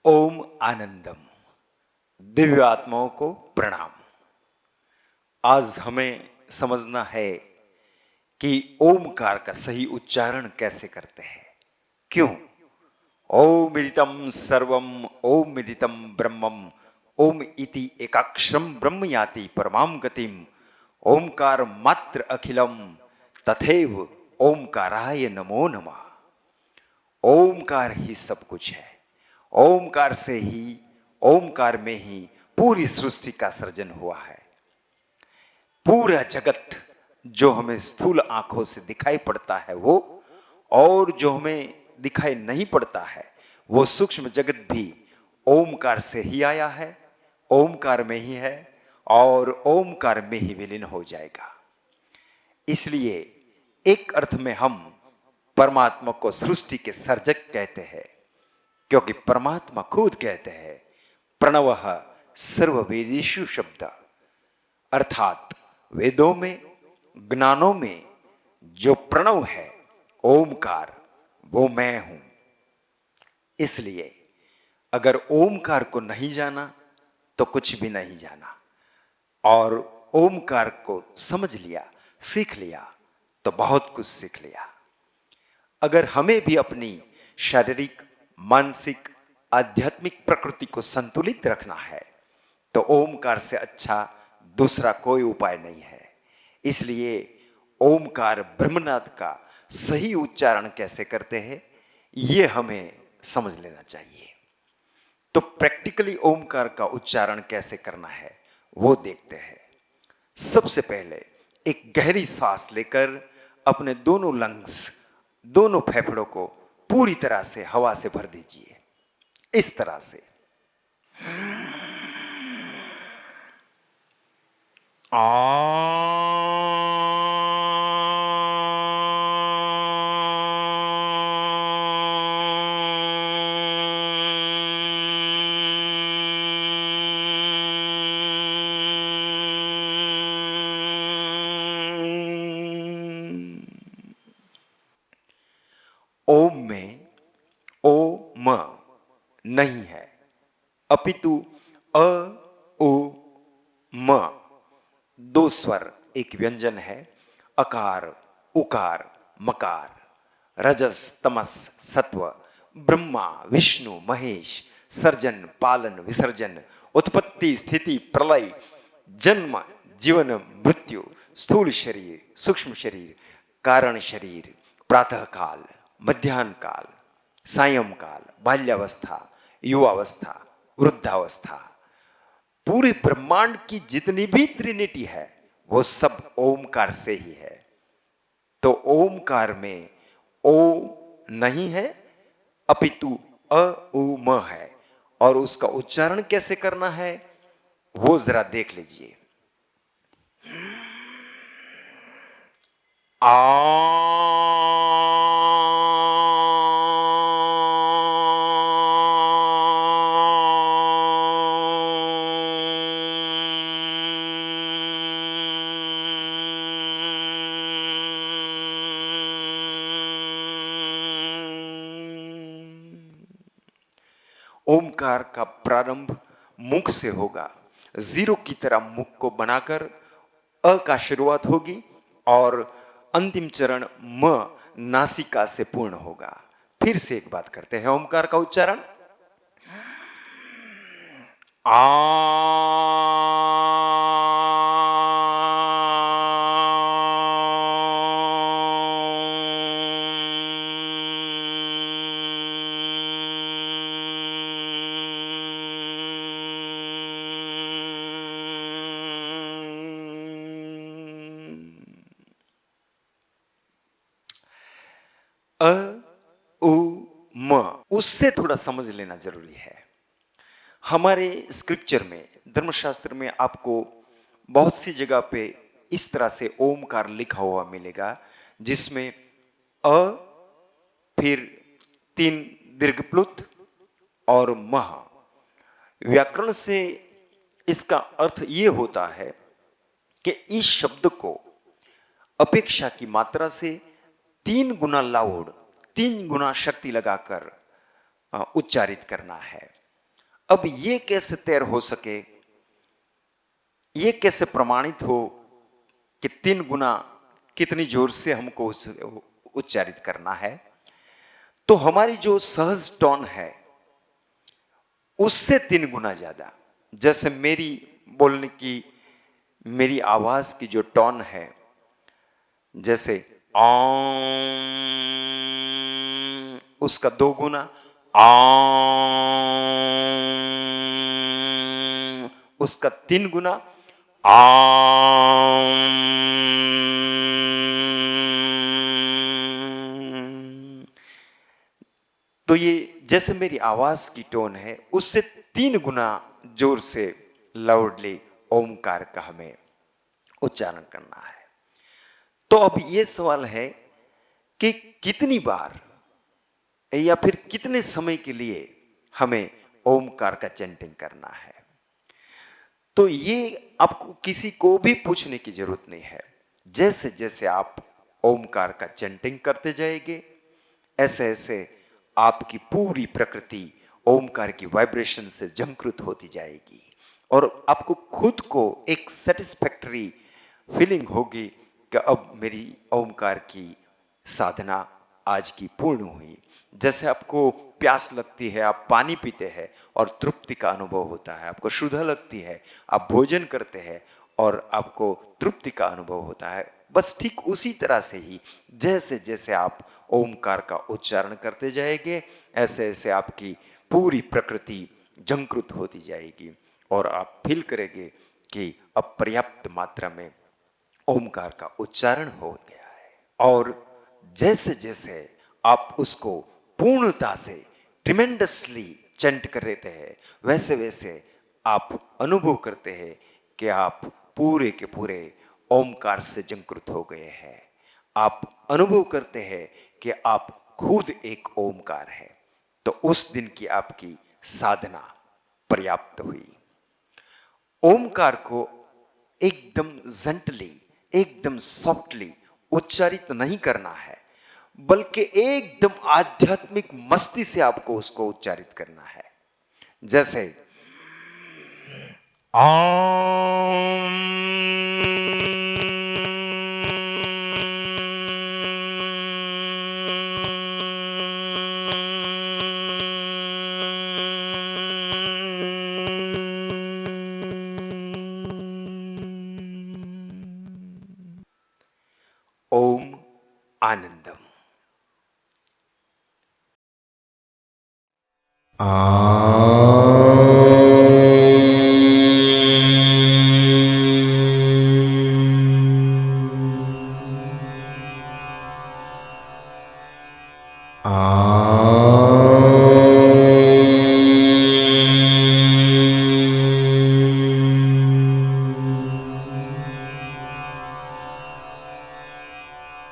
ओम आनंदम। दिव्य आत्माओं को प्रणाम। आज हमें समझना है कि ओमकार का सही उच्चारण कैसे करते हैं। क्यों? ओम इदितं सर्वम ओम इदितं ब्रह्मम ओम इति एकाक्षरम ब्रह्म याति परमाम गतिम ओमकार मात्र अखिलम तथैव ओमकाराय नमो नमः। ओमकार ही सब कुछ है। ओमकार से ही, ओमकार में ही पूरी सृष्टि का सृजन हुआ है। पूरा जगत जो हमें स्थूल आंखों से दिखाई पड़ता है वो, और जो हमें दिखाई नहीं पड़ता है वो सूक्ष्म जगत भी ओमकार से ही आया है, ओमकार में ही है और ओमकार में ही विलीन हो जाएगा। इसलिए एक अर्थ में हम परमात्मा को सृष्टि के सर्जक कहते हैं, क्योंकि परमात्मा खुद कहते हैं प्रणवः सर्ववेदेषु शब्द, अर्थात वेदों में, ज्ञानों में जो प्रणव है, ओमकार, वो मैं हूं। इसलिए अगर ओमकार को नहीं जाना तो कुछ भी नहीं जाना, और ओमकार को समझ लिया, सीख लिया तो बहुत कुछ सीख लिया। अगर हमें भी अपनी शारीरिक, मानसिक, आध्यात्मिक प्रकृति को संतुलित रखना है तो ओमकार से अच्छा दूसरा कोई उपाय नहीं है। इसलिए ओमकार ब्रह्मनाद का सही उच्चारण कैसे करते हैं ये हमें समझ लेना चाहिए। तो प्रैक्टिकली ओमकार का उच्चारण कैसे करना है वो देखते हैं। सबसे पहले एक गहरी सांस लेकर अपने दोनों लंग्स, दोनों फेफड़ों को पूरी तरह से हवा से भर दीजिए। इस तरह से ओम में ओ म नहीं है, अपितु अ ओ म दो स्वर एक व्यंजन है। अकार, उकार, मकार, रजस, तमस, सत्व, ब्रह्मा, विष्णु, महेश, सर्जन, पालन, विसर्जन, उत्पत्ति, स्थिति, प्रलय, जन्म, जीवन, मृत्यु, स्थूल शरीर, सूक्ष्म शरीर, कारण शरीर, प्रातः काल, मध्याह्न काल, सायं काल, बाल्यावस्था, युवावस्था, वृद्धावस्था, पूरे ब्रह्मांड की जितनी भी ट्रिनिटी है वो सब ओमकार से ही है। तो ओमकार में ओ नहीं है, अपितु अ उ म है, और उसका उच्चारण कैसे करना है वो जरा देख लीजिए। आ ओमकार का प्रारंभ मुख से होगा। जीरो की तरह मुख को बनाकर अ का शुरुआत होगी और अंतिम चरण म नासिका से पूर्ण होगा। फिर से एक बात करते हैं ओमकार का उच्चारण। आ अ उ म उससे थोड़ा समझ लेना जरूरी है। हमारे स्क्रिप्चर में, धर्मशास्त्र में आपको बहुत सी जगह पे इस तरह से ओमकार लिखा हुआ मिलेगा, जिसमें अ, फिर 3 दीर्घ प्लुत और मह। व्याकरण से इसका अर्थ यह होता है कि इस शब्द को अपेक्षा की मात्रा से 3 गुना लाउड, 3 गुना शक्ति लगाकर उच्चारित करना है। अब ये कैसे तय हो सके, ये कैसे प्रमाणित हो कि 3 गुना कितनी जोर से हमको उच्चारित करना है? तो हमारी जो सहज टोन है उससे 3 गुना ज्यादा, जैसे मेरी बोलने की, मेरी आवाज की जो टोन है, जैसे उसका 2 गुना, उसका 3 गुना, तो ये जैसे मेरी आवाज की टोन है उससे 3 गुना जोर से लाउडली ओमकार का हमें उच्चारण करना है। तो अब ये सवाल है कि कितनी बार या फिर कितने समय के लिए हमें ओमकार का चैंटिंग करना है। तो ये आपको किसी को भी पूछने की जरूरत नहीं है। जैसे जैसे आप ओमकार का चैंटिंग करते जाएंगे, ऐसे ऐसे आपकी पूरी प्रकृति ओमकार की वाइब्रेशन से झंकृत होती जाएगी और आपको खुद को एक सेटिस्फैक्टरी फीलिंग होगी कि अब मेरी ओमकार की साधना आज की पूर्ण हुई। जैसे आपको प्यास लगती है, आप पानी पीते हैं और तृप्ति का अनुभव होता है, आपको क्षुधा लगती है, आप भोजन करते हैं और आपको तृप्ति का अनुभव होता है। बस ठीक उसी तरह से ही जैसे जैसे आप ओमकार का उच्चारण करते जाएंगे, ऐसे ऐसे आपकी पूरी प्रकृति झंकृत होती जाएगी और आप फील करेंगे कि अब पर्याप्त मात्रा में ओमकार का उच्चारण हो गया है। और जैसे जैसे आप उसको पूर्णता से ट्रिमेंडसली चैंट कर रहे हैं, वैसे वैसे आप अनुभव करते हैं कि आप पूरे के पूरे ओमकार से झंकृत हो गए हैं। आप अनुभव करते हैं कि आप खुद एक ओमकार है। तो उस दिन की आपकी साधना पर्याप्त हुई। ओमकार को एकदम जेंटली, एकदम सॉफ्टली उच्चारित नहीं करना है, बल्कि एकदम आध्यात्मिक मस्ती से आपको उसको उच्चारित करना है। जैसे ओम आनंदम। आ